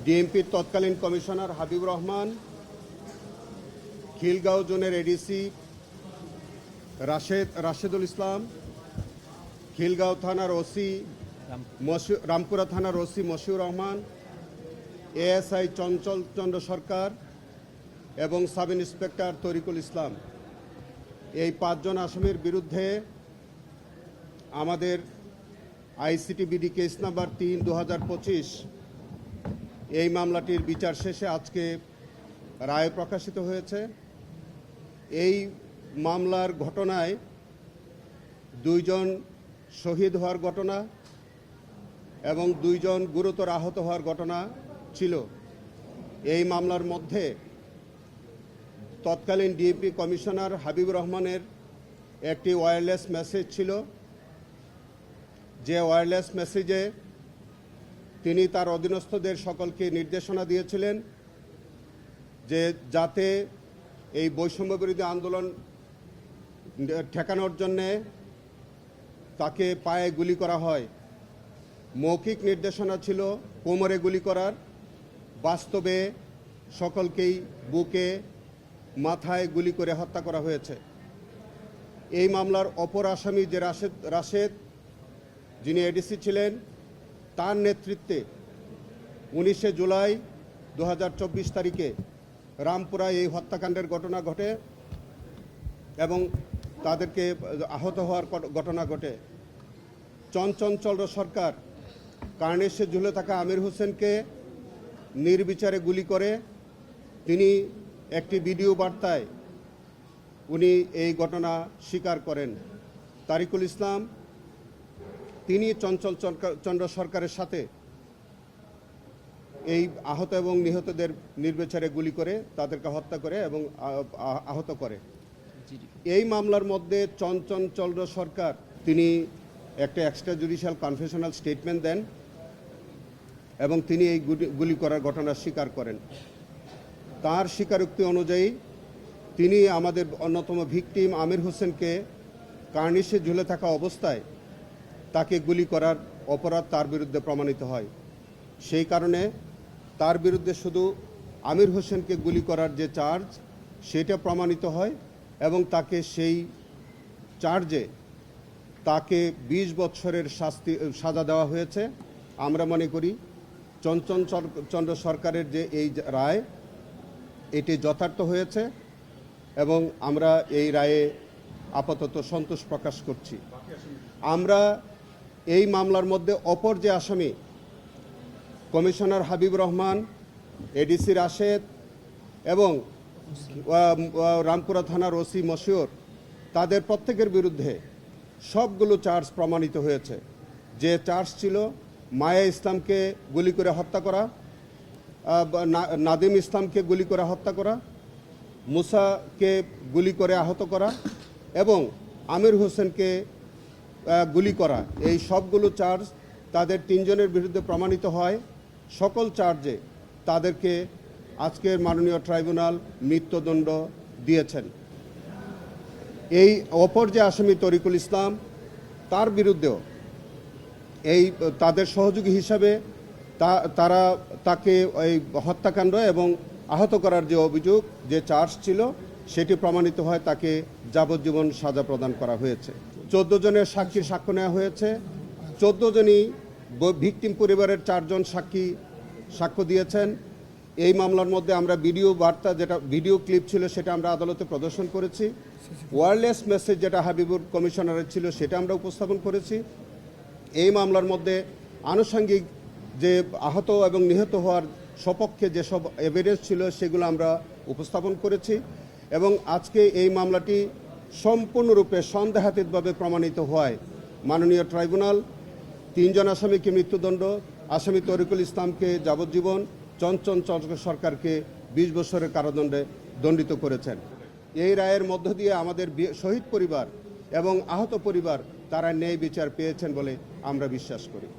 ডিএমপির তৎকালীন কমিশনার হাবিবুর রহমান, খিলগাঁও জোনের এডিসি রাশেদুল ইসলাম, খিলগাঁও থানার ওসি রামপুরা থানার ওসি মশিউর রহমান, এএসআই চঞ্চল চন্দ্র সরকার এবং সাব ইন্সপেক্টর তরিকুল ইসলাম, এই 5 জন আসামির বিরুদ্ধে আমাদের আইসিটি-বিডি কেস নাম্বার 3/2025 এই মামলাটির বিচার শেষে আজকে রায় প্রকাশিত হয়েছে। এই মামলার ঘটনায় 2 জন শহীদ হওয়ার ঘটনা এবং 2 জন গুরুতর আহত হওয়ার ঘটনা ছিল। এই মামলার মধ্যে তৎকালীন ডিএমপি কমিশনার হাবিবুর রহমানের একটি ওয়্যারলেস মেসেজ ছিল, যে ওয়্যারলেস মেসেজে তিনি তার অধীনস্থদের সকলকে নির্দেশনা দিয়েছিলেন যে যাতে এই বৈষম্য বিরোধী আন্দোলন ঠেকানোর জন্যে তাকে পায়ে গুলি করা হয়। মৌখিক নির্দেশনা ছিল কোমরে গুলি করার, বাস্তবে সকলকেই বুকে মাথায় গুলি করে হত্যা করা হয়েছে। এই মামলার অপর আসামি যে রাশেদ যিনি এডিসি ছিলেন, তার নেতৃত্বে 19 জুলাই 2024 তারিখে রামপুরায় এই হত্যাকাণ্ডের ঘটনা ঘটে এবং তাদেরকে আহত হওয়ার ঘটনা ঘটে। চঞ্চল সরকার কার্নেশে ঝুলে থাকা আমির হোসেনকে নির্বিচারে গুলি করে। তিনি একটি ভিডিও বার্তায় উনি এই ঘটনা স্বীকার করেন। তারিকুল ইসলাম তিনি চঞ্চল চন্দ্র সরকারের সাথে এই আহত এবং নিহতদের নির্বিচারে গুলি করে তাদেরকে হত্যা করে এবং আহত করে। এই মামলার মধ্যে চঞ্চল সরকার তিনি একটা এক্সট্রা জুডিশিয়াল কনফেশনাল স্টেটমেন্ট দেন এবং তিনি এই গুলি করার ঘটনা স্বীকার করেন। তার স্বীকারোক্তি অনুযায়ী তিনি আমাদের অন্যতম ভিকটিম আমির হোসেনকে কার্নিশে ঝুলে থাকা অবস্থায় তাকে গুলি করার অপরাধ তার বিরুদ্ধে প্রমাণিত হয়। সেই কারণে তার বিরুদ্ধে শুধু আমির হোসেনকে গুলি করার যে চার্জ সেটা প্রমাণিত হয় এবং তাকে সেই চার্জে তাকে 20 বছরের সাজা দেওয়া হয়েছে। আমরা মনে করি চঞ্চল চন্দ্র সরকারের যে এই রায় এটি যথার্থ হয়েছে এবং আমরা এই রায়ে আপাতত সন্তোষ প্রকাশ করছি। আমরা এই মামলার মধ্যে অপর যে আসামি কমিশনার হাবিবুর রহমান, এডিসি রাশেদ এবং রামপুরা থানার ওসি মশিউর, তাদের প্রত্যেকের বিরুদ্ধে সবগুলো চার্জ প্রমাণিত হয়েছে। যে চার্জ ছিল মায়া ইসলামকে গুলি করে হত্যা করা, নাদিম ইসলামকে গুলি করে হত্যা করা, মুসাকে গুলি করে আহত করা এবং আমির হোসেনকে গুলি করা, এই সবগুলো চার্জ তাদের 3 জনের বিরুদ্ধে প্রমাণিত হয়। সকল চার্জে তাদেরকে আজকের মাননীয় ট্রাইব্যুনাল মৃত্যুদণ্ড দিয়েছেন। এই অপর যে আসামি তরিকুল ইসলাম, তার বিরুদ্ধেও এই তাদের সহযোগী হিসাবে তারা তাকে এই হত্যাকাণ্ড এবং আহত করার যে অভিযোগ, যে চার্জ ছিল সেটি প্রমাণিত হয়, তাকে যাবজ্জীবন সাজা প্রদান করা হয়েছে। 14 জনের সাক্ষীর সাক্ষ্য নেওয়া হয়েছে। 14 জনই ভিকটিম পরিবারের 4 জন সাক্ষী সাক্ষ্য দিয়েছেন। এই মামলার মধ্যে আমরা ভিডিও বার্তা, যেটা ভিডিও ক্লিপ ছিল, সেটা আমরা আদালতে প্রদর্শন করেছি। ওয়্যারলেস মেসেজ যেটা হাবিবুর কমিশনারের ছিল সেটা আমরা উপস্থাপন করেছি। এই মামলার মধ্যে আনুষঙ্গিক যে আহত এবং নিহত হওয়ার সপক্ষে যেসব এভিডেন্স ছিল সেগুলো আমরা উপস্থাপন করেছি এবং আজকে এই মামলাটি সম্পূর্ণরূপে সন্দেহাতীতভাবে প্রমাণিত হওয়ায় মাননীয় ট্রাইব্যুনাল 3 জন আসামিকে মৃত্যুদণ্ড, আসামি তরিকুল ইসলামকে যাবজ্জীবন, চঞ্চল সরকারকে 20 বছরের কারাদণ্ডে দণ্ডিত করেছেন। এই রায়ের মধ্য দিয়ে আমাদের শহীদ পরিবার এবং আহত পরিবার তারা ন্যায় বিচার পেয়েছেন বলে আমরা বিশ্বাস করি।